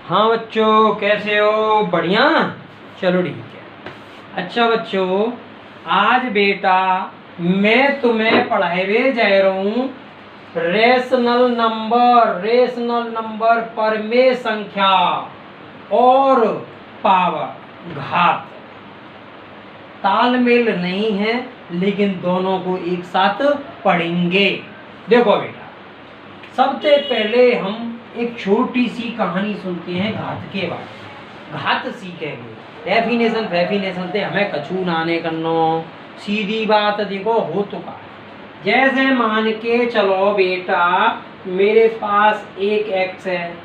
हाँ बच्चों, कैसे हो? बढ़िया। चलो ठीक है। अच्छा बच्चों, आज बेटा मैं तुम्हें पढ़ाए जा रहा हूँ रेशनल नंबर परमेय संख्या और पावर घात। तालमेल नहीं है, लेकिन दोनों को एक साथ पढ़ेंगे। देखो बेटा, सबसे पहले हम एक छोटी सी कहानी सुनते हैं घात के बारे में। घात सीखेंगे। डेफिनेशन से हमें कछु नाने करनो। सीधी बात देखो हो तो का। जैसे मान के चलो बेटा, मेरे पास एक एक्स है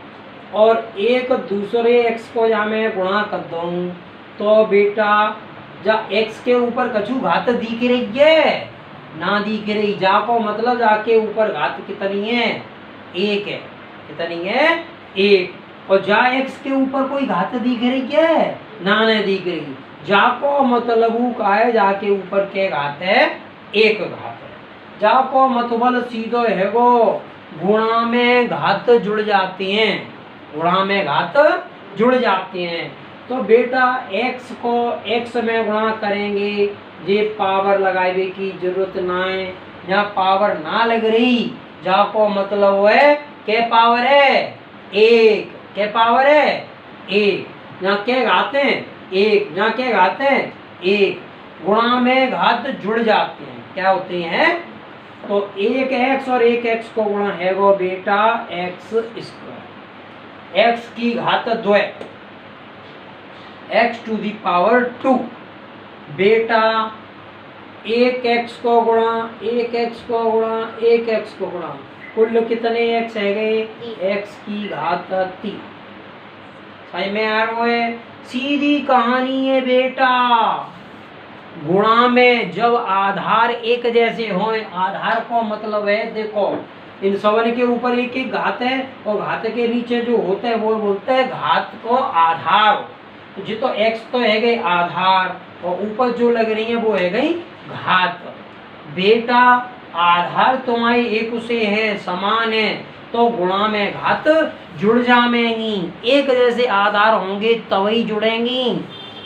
और एक दूसरे एक्स को जा मैं गुणा कर दूं, तो बेटा जा एक्स के ऊपर कछु घात दिख रही है ना दिख रही। जा को मतलब जाके ऊपर घात कितनी है? एक है। कितनी है? एक। और जा एक्स के ऊपर कोई घात दिख रही है ना नहीं दिख रही। जा को मतलब का है जाके ऊपर के घात है एक घात है। जा को मतलब सीधो है वो गुणा में घात जुड़ जाती हैं। गुणा में घात जुड़ जाती हैं। तो बेटा x को x में गुणा करेंगे, ये पावर लगाने की जरूरत ना है। यहाँ पावर ना लग रही, जा को मतलब है के पावर है एक। के पावर है एक। यहाँ के घात हैं एक, यहाँ के घात हैं एक। गुणा में घात जुड़ जाते हैं, क्या होते हैं? तो एक एक्स और एक एक्स को गुणा है वो बेटा एक्स स्क्वायर। एक्स की घात द्वय x टू दी पावर 2। बेटा एक एक्स को गुणा एक एक्स को गुणा एक एक्स को गुणा, कुल कितने एक्स है गए? x की घात 3। समझ में आ रहा है? सीधी कहानी है बेटा। गुणा में जब आधार एक जैसे हो, आधार को मतलब है देखो इन सवन के ऊपर एक एक घात है और घात के नीचे जो होता है वो बोलते हैं घात को आधार। जी तो x तो है गई आधार और ऊपर जो लग रही है वो है गई घात। बेटा आधार तुम्हारी एक से है, समान है, तो गुणा में घात जुड़ जाएंगी। एक जैसे आधार होंगे तभी जुड़ेंगी,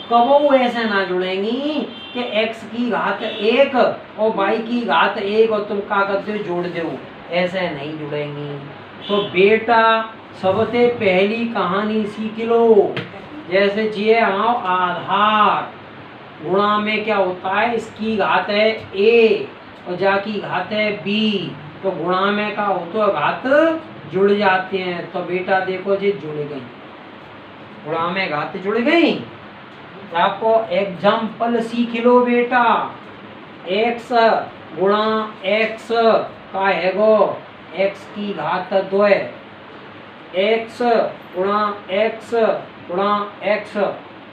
कबो ऐसे ना जुड़ेंगी कि x की घात एक और y की घात एक और तुम क्या करते हो जोड़ दो, ऐसे नहीं जुड़ेंगी। तो बेटा सबसे पहली कहानी सीख लो। जैसे जिए आओ आधार, गुणा में क्या होता है? इसकी घात है a और जा की घात है b, तो गुणा में क्या होता है? घात जुड़ जाते हैं। तो बेटा देखो जी जुड़ गई, गुणा में घात जुड़ गई। आपको एग्जाम्पल सीख लो बेटा। x गुणा x का है गो x की घात द्वय, x गुणा x गुणा x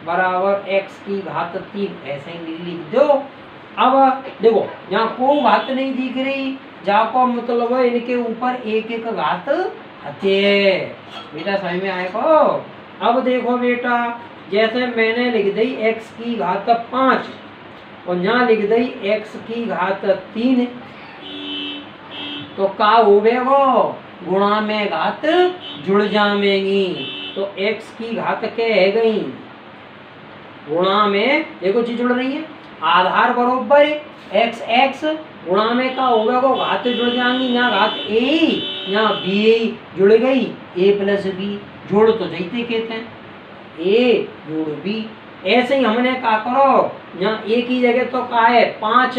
बराबर x की घात 3, ऐसे ही लिख दो। अब देखो यहाँ कोई घात नहीं दिख रही, जा को मतलब है इनके ऊपर एक एक घात हते। बेटा समझ में आएगा? अब देखो बेटा, जैसे मैंने लिख दी x की घात 5 और यहाँ लिख दी x की घात 3, तो का होवे वो गुणा में घात जुड़ जाएंगी। तो x की घात के है गई गुणा में देखो चीज जुड़ रही है, आधार बरोबर x x गुणा में का होगा वो घात जुड़ जाएंगी। यहाँ घात a यहाँ b जुड़ गई, a प्लस b जोड़ तो जैसे कहते हैं a जोड़ b। ऐसे ही हमने क्या करो, यहाँ a की जगह तो का है 5,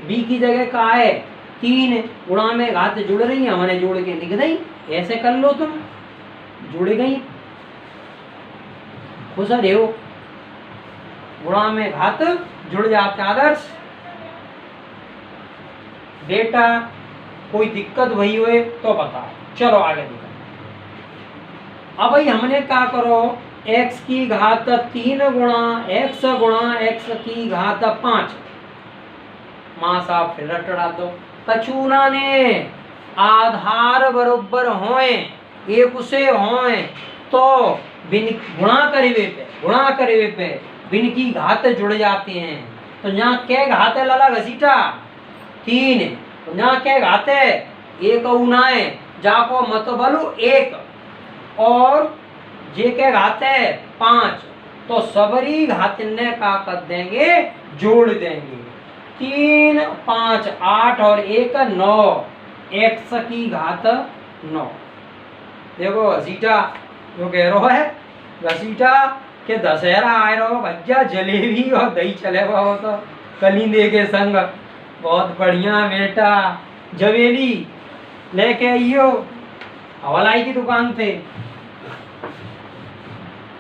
b की जगह का है 3, गुणा में घात जुड़ रही है, हमने जोड़ के लिख दी। ऐसे कर लो तुम, जुड़ गई। खुश रहो, गुणा में घात जुड़ जाते आदर्श। बेटा कोई दिक्कत वही हुए तो बताओ। चलो आगे देखो। अब भाई हमने क्या करो, x की घात 3 गुणा x की घात 5, मां साहब फिर रटड़ा दो। कछूना ने आधार बरोबर होए एक से होए तो बिन गुणा करीबे पे बिन की घात जुड़ जाते हैं। तो यहाँ क्या घात है लाला घसीटा 3, तो यहाँ क्या घात है 1 उना है, जाको मत बलू 1 और जे के घात है 5, तो सबरी घात ने का कर देंगे, जोड़ देंगे। 3 5 8 और 1 9, x की घात 9। देखो घसीटा जो कह रहा है, घसीटा के दशहरा आए रहो भैया, जलेबी और दही चले हो तो कलिंदे के संग। बहुत बढ़िया बेटा, जवेली लेके आइयो, हवालाई की दुकान थे।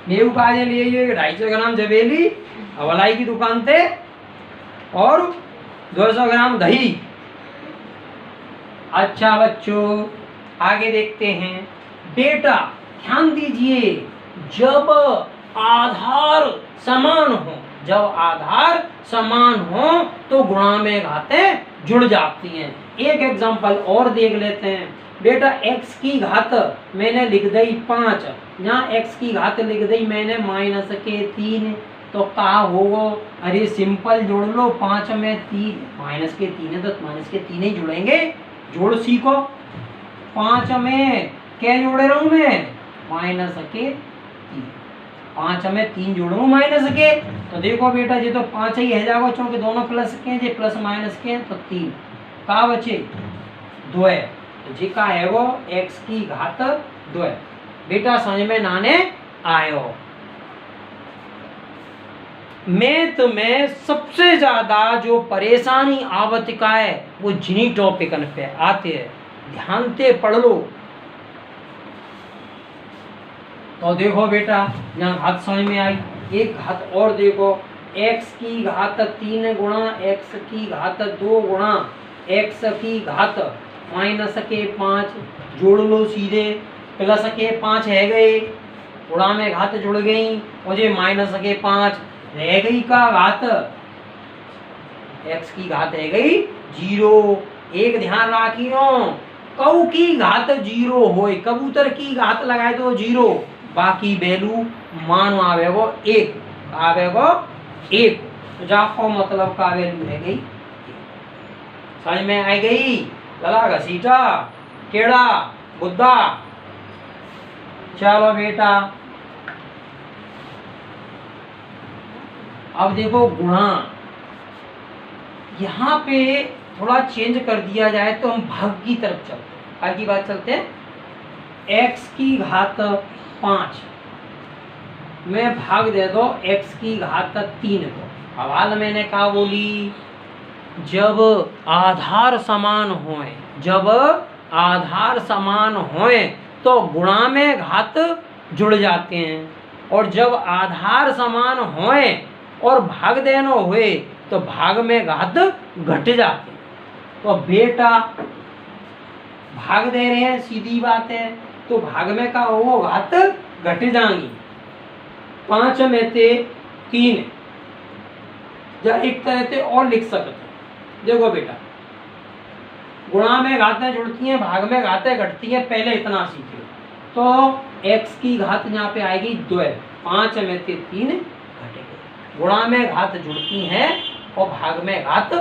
नींबू काजे ले आइयो 250 ग्राम जवेली, हवालाई की दुकान थे, और 200 ग्राम दही। अच्छा बच्चों, आगे देखते हैं। बेटा ध्यान दीजिए, जब आधार समान हो, जब आधार समान हो तो गुणा में घातें जुड़ जाती हैं। एक एग्जांपल और देख लेते हैं। बेटा x की घात मैंने लिख दी 5, यहाँ x की घात लिख दी मैंने -3, तो कहा होगा, अरे सिंपल जोड़ लो, 5 में 3 -3 है तो -3 ही जुड़ेंगे। जोड़ सीखो। 5 में क्या जोड़ रहा हूं मैं, -3। 5 में 3 जोड़ू माइनस के, तो देखो बेटा ये तो 5 ही है जाओ, क्योंकि दोनों प्लस के, जे प्लस माइनस के, तो 3 का बचे 2 है, तो जी का है वो x की घात 2 है। बेटा समझ में नाने आयो। मैथ में सबसे ज्यादा जो परेशानी आवतिका है वो जिन्हीं टॉपिकन पे आते हैं, ध्यान से पढ़ लो। तो देखो बेटा यहाँ घात समझ में आई। एक घात और देखो, x की घात 3 गुणा x की घात 2 गुणा x की घात -5, जोड़ लो सीधे, प्लस के 5 है गए, गुणा में घात जुड़ गई, मुझे -5 रह गई का घात, x की घात है गई 0। एक ध्यान राखियो, कऊ की घात 0 होए, कबूतर की घात लगाए तो 0, बाकी वैल्यू मान आवेगो 1, आवेगो 1, तो जाको मतलब का वैल्यू है गई। समझ में आई गई? लला घसीटा केड़ा बुद्धा। चलो बेटा अब देखो गुणा, यहाँ पे थोड़ा चेंज कर दिया जाए तो हम भाग की तरफ चलते हैं। भाग की बात चलते हैं। x की घात 5 में भाग दे दो x की घात 3 को। हवाल मैंने कहा बोली, जब आधार समान होए, जब आधार समान होए तो गुणा में घात जुड़ जाते हैं, और जब आधार समान होए और भाग देना हुए तो भाग में घात घट जाते हैं। तो बेटा भाग दे रहे हैं, सीधी बात है, तो भाग में का वो घात घट जाएंगी। 5 में से 3 या एक तरह से और लिख सकते। देखो बेटा गुणा में घातें जुड़ती हैं, भाग में घातें घटती हैं, पहले इतना सीखे। तो x की घात यहाँ पे आएगी 2, 5 में से 3 घटेगी। गुणा में घात जुड़ती हैं और भाग में घात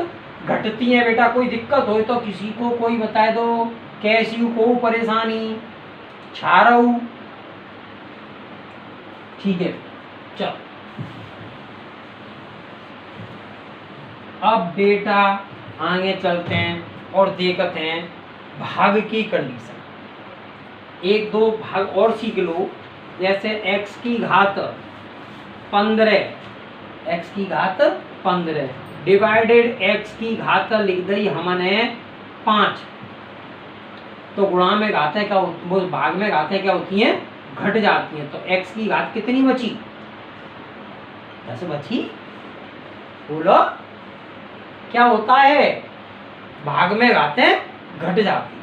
घटती हैं। बेटा कोई दिक्कत हो तो किसी को कोई बता दो, कैसी को परेशानी छा रहा, ठीक है। चलो अब बेटा आगे चलते हैं और देखते हैं भाग की कंडीशन। एक दो भाग और सीख लो, जैसे x की घात 15, x की घात 15 डिवाइडेड x की घात लिख दी हमने 5, तो गुणा में घातें क्या, वो भाग में घातें क्या होती हैं, घट जाती हैं। तो x की घात कितनी बची, 10 बची। बोलो क्या होता है, भाग में घातें घट जाती।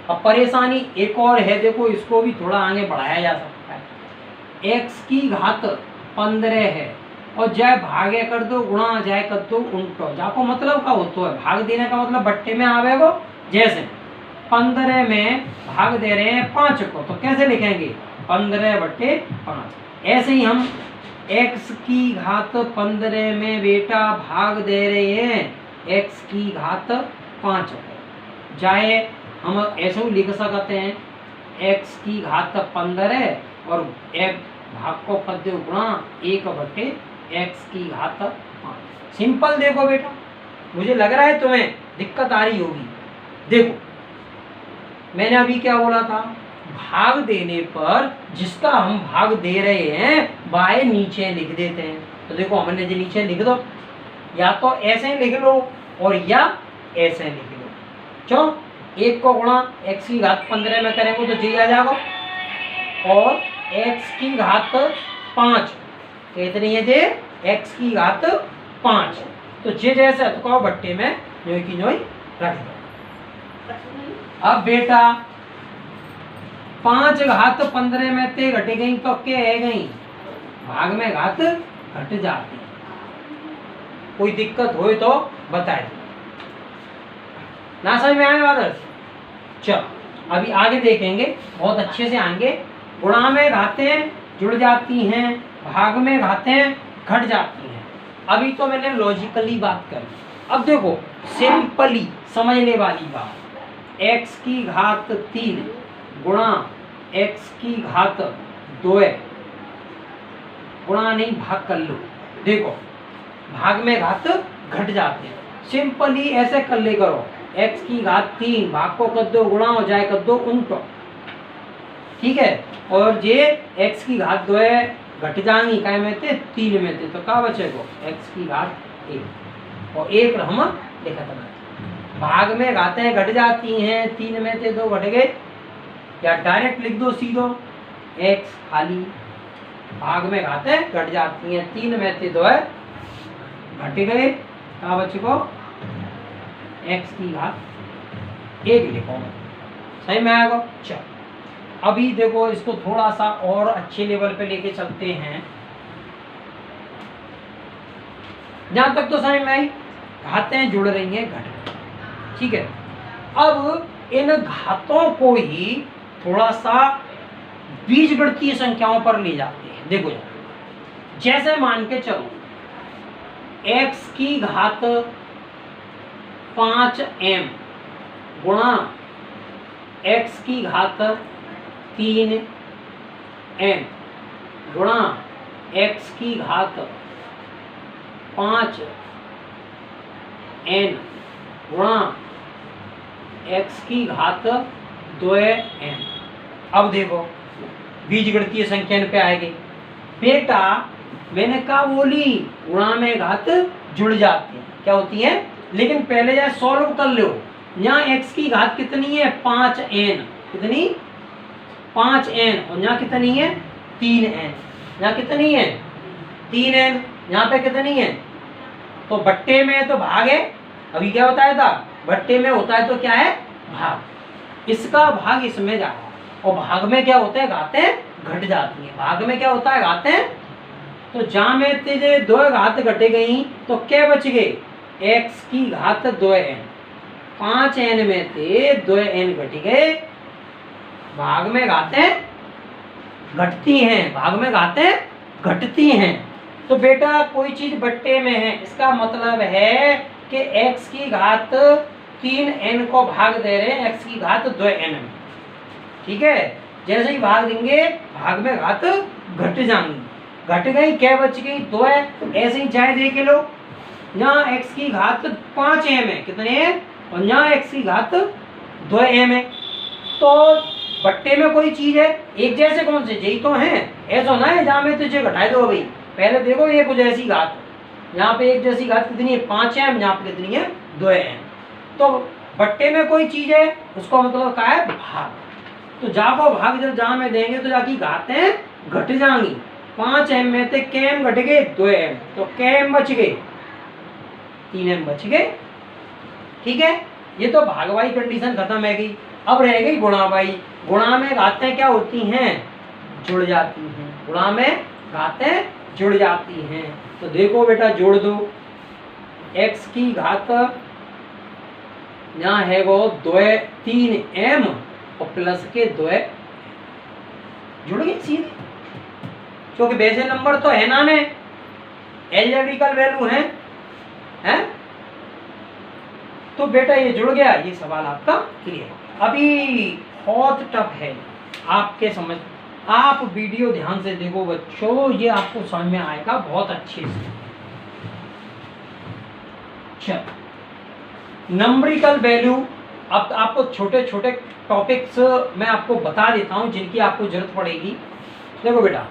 अब परेशानी एक और है, देखो इसको भी थोड़ा आगे बढ़ाया जा सकता है। x की घात 15 है और जय भागे कर दो, गुणा जय कर दो उल्टो, जाको मतलब का होता है, भाग देने का मतलब बट्टे में आवेगो। जैसे 15 में भाग दे रहे हैं 5 को, तो कैसे लिखेंगे, 15/5। ऐसे ही हम x की घात 15 में बेटा भाग दे रहे हैं x की घात 5 को, चाहे हम ऐसे ही लिख सकते हैं x की घात 15 और भाग को पद गुणा 1/x⁵ सिंपल। देखो बेटा, मुझे लग रहा है तुम्हें दिक्कत आ रही होगी। देखो मैंने अभी क्या बोला था, भाग देने पर जिसका हम भाग दे रहे हैं वह नीचे लिख देते हैं। तो देखो हमने जो नीचे लिख दो, या तो ऐसे लिख लो और या ऐसे लिख लो। चलो 1 को गुणा x⁵15 में करेंगे तो जी आ जाएगा, और x⁵5 कितनी है जे x⁵5। तो जे जैसे तो कहो बट्टे में न्योई की न्योई रख दो। अब बेटा 5⁵15 में ते घट गई तो क्या है गई, भाग में घात घट जाती। कोई दिक्कत हो तो बताए ना, समझ में आए आदर्श। चलो अभी आगे देखेंगे, बहुत अच्छे से आएंगे। गुणा में घातें जुड़ जाती हैं, भाग में घातें घट जाती हैं। अभी तो मैंने लॉजिकली बात करी। अब देखो सिंपली समझने वाली बात, x⁵3 गुणा x⁵2 गुणा नहीं भाग कर लो। देखो भाग में घात घट जाते हैं, सिंपली ऐसे कर ले करो, x⁵3 भाग को कर दो गुणा हो जाए कर दो उल्टो, ठीक है। और ये x⁵2 घट जाएंगी काय में थे 3 में थे, तो क्या बचेगा x⁵1 और 1 हम लिखा था। भाग में घातें घट जाती हैं, 3 में थे 2 घट गए, या डायरेक्ट लिख दो सीधो x खाली, भाग में घातें घट जाती हैं, 3 में थे 2 घट गए, क्या बचेगा x⁵1 लिखो। सही में आएगा। चलो अभी देखो इसको थोड़ा सा और अच्छे लेवल पे लेके चलते हैं। जहां तक तो समझ में आई, घातें जुड़ रही हैं घट, ठीक है। अब इन घातों को ही थोड़ा सा बीजगणितीय संख्याओं पर ले जाते हैं। देखो जैसे मान के चलो x⁵5m गुणा x⁵3n गुणा x⁵5n गुणा x⁵2n। अब देखो बीजगणितीय संख्या पे आएगी। बेटा मैंने कहा बोली गुणा में घात जुड़ जाती है, क्या होती है, लेकिन पहले जाए सॉल्व कर लो। यहाँ x की घात कितनी है 5n, कितनी 5n, और यहाँ कितनी है 3n, यहाँ कितनी है 3n, यहाँ पे कितनी है, तो बट्टे में तो भाग है। अभी क्या बताया था, बट्टे में होता है तो क्या है भाग, इसका भाग इसमें जाता है, और भाग में क्या होता है घातें घट जाती हैं। भाग में क्या होता है घातें, तो जहां में तेजे 2 घात घटे गई तो क्या बच गए x⁵2n, 5n में थे 2n घट गए, भाग में घातें घटती हैं, भाग में घातें घटती हैं। तो बेटा कोई चीज बट्टे में है, इसका मतलब है कि x⁵3n को भाग दे रहे हैं x⁵2n में, ठीक है। जैसे ही भाग देंगे भाग में घात घट जाएंगी, घट गई क्या बच गई 2 है। ऐसे ही चाहे देख लो, यहाँ x⁵5m है कितने है, और यहाँ x⁵2m है। तो बट्टे में कोई चीज है एक जैसे कौन से, यही तो है, ऐसा ना है जहाँ में तुझे घटाए दो। भाई पहले देखो ये कुछ ऐसी घात, यहाँ पे एक जैसी घात कितनी है 5m, यहाँ पे कितनी है 2m। तो बट्टे में कोई चीज है उसको मतलब क्या है भाग। तो जाको भाग जब जहाँ में देंगे तो जाकी घातें घट जाएंगी, 5m में थे km घट गए 2m, तो km बच गए 3m बच गए, ठीक है। ये तो भागवाई कंडीशन खत्म है गई। अब रह गई गुणावाई। गुणा में घातें क्या होती हैं जुड़ जाती हैं, गुणा में घातें जुड़ जाती हैं। तो देखो बेटा जोड़ दो, x की घात यहाँ है वो 3m और प्लस के 2 जुड़ गई सीधे, क्योंकि बेसिक नंबर तो है ना में एल्जेब्रिकल वैल्यू है, तो बेटा ये जुड़ गया। ये सवाल आपका क्लियर। अभी बहुत टफ है आपके समझ, आप वीडियो ध्यान से देखो बच्चों, ये आपको समझ में आएगा बहुत अच्छे से। चलो नंबरिकल वैल्यू, अब आपको छोटे छोटे टॉपिक्स मैं आपको बता देता हूं जिनकी आपको जरूरत पड़ेगी। देखो बेटा,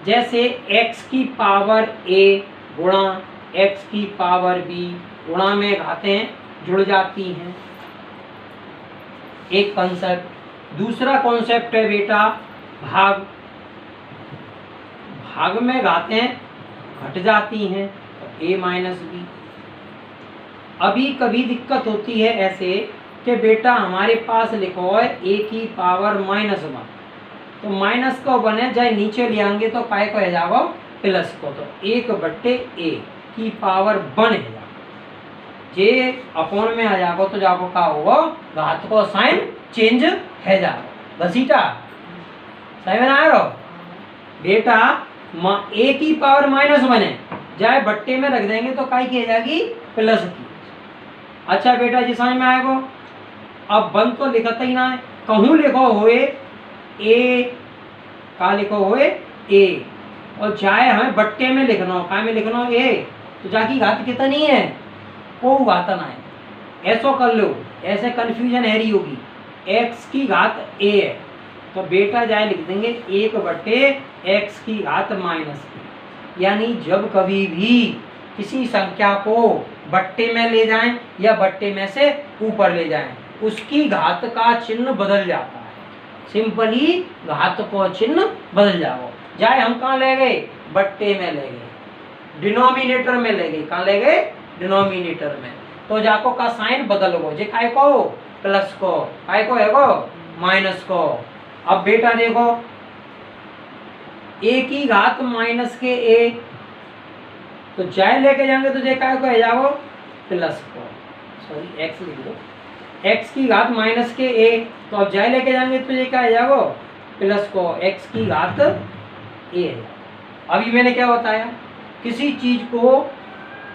जैसे x की पावर a गुणा x की पावर b गुणा में घातें जुड़ जाती हैं, एक कॉन्सेप्ट। दूसरा कॉन्सेप्ट है बेटा भाग, भाग में घातें घट जाती हैं, तो a माइनस बी। अभी कभी दिक्कत होती है ऐसे कि बेटा हमारे पास लिखो है a की पावर -1, तो माइनस को बने जाए नीचे ले आएंगे तो काय को है जाओ प्लस को, तो 1/a की पावर 1 है जाओ, जे अपॉन में आ जाओ तो जाओ का होगा घात को साइन चेंज है जाओ घसीटा सही में आ रहा बेटा। a की पावर -1 है जाए बट्टे में रख देंगे तो काय की है जाएगी प्लस की। अच्छा बेटा जी समझ में आएगा। अब 1 तो लिखता ही ना है, कहूँ लिखो होए a का लिखो होए a, और जाए हमें बट्टे में लिखना हो, काय में लिखना हो a, तो जाकी घात कितनी है को घाता ना है। ऐसा कर लो, ऐसे कंफ्यूजन है रही होगी। x की घात a है तो बेटा जाए लिख देंगे 1/x की घात -, यानी जब कभी भी किसी संख्या को बट्टे में ले जाएं या बट्टे में से ऊपर ले जाएं, उसकी घात का चिन्ह बदल जाता है। सिंपली घात को चिन्ह बदल जाओ। जाए हम कहाँ ले गए बट्टे में ले गए, डिनोमिनेटर में ले गए, कहाँ ले गए डिनोमिनेटर में, तो जाको का साइन बदल गो, जे काय को प्लस को, काय को है गो माइनस को। अब बेटा देखो a की घात माइनस के a, तो जाए लेके जाएंगे तो जे काय को है जाओ प्लस को, सॉरी x लिख दो, x की घात माइनस के a, तो अब जाए लेके जाएंगे तो ये क्या है जाओ प्लस को x की घात a है। अभी मैंने क्या बताया, किसी चीज को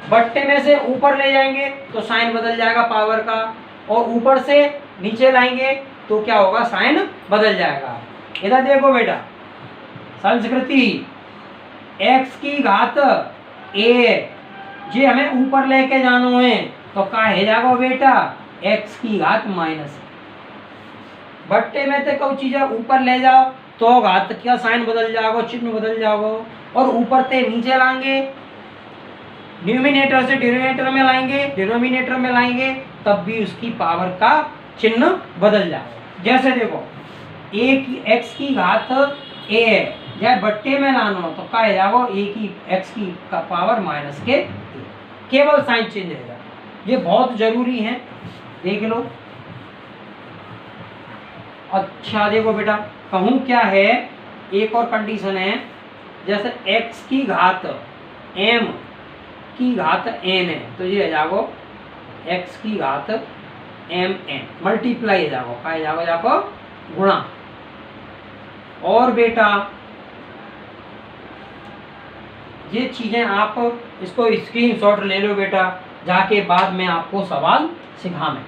बट्टे में से ऊपर ले जाएंगे तो साइन बदल जाएगा पावर का, और ऊपर से नीचे लाएंगे तो क्या होगा साइन बदल जाएगा। इधर देखो बेटा संस्कृति x की घात a जे हमें ऊपर लेके जानो है तो क्या है जाएगा बेटा x की घात -, बट्टे में तो कोई चीज ऊपर ले जाओ तो घात क्या साइन बदल जाओगे, चिन्ह बदल जाओगे, और ऊपर से नीचे लाएंगे न्यूमिनेटर से डिनोमिनेटर में लाएंगे, डिनोमिनेटर में लाएंगे तब भी उसकी पावर का चिन्ह बदल जाएगा। जैसे देखो a की x की घात a है, जब बट्टे में लाना हो तो क्या है जाओ a की x की का पावर -, के केवल साइन चेंज है, ये बहुत जरूरी है देख लो। अच्छा देखो बेटा कहूँ क्या है, एक और कंडीशन है, जैसे x की घात m की घात n है तो ये जाओ x की घात mn मल्टीप्लाई जाओ काय जाओ जाको गुणा। और बेटा ये चीजें आप इसको स्क्रीनशॉट ले लो बेटा, जाके बाद में आपको सवाल सिखा में।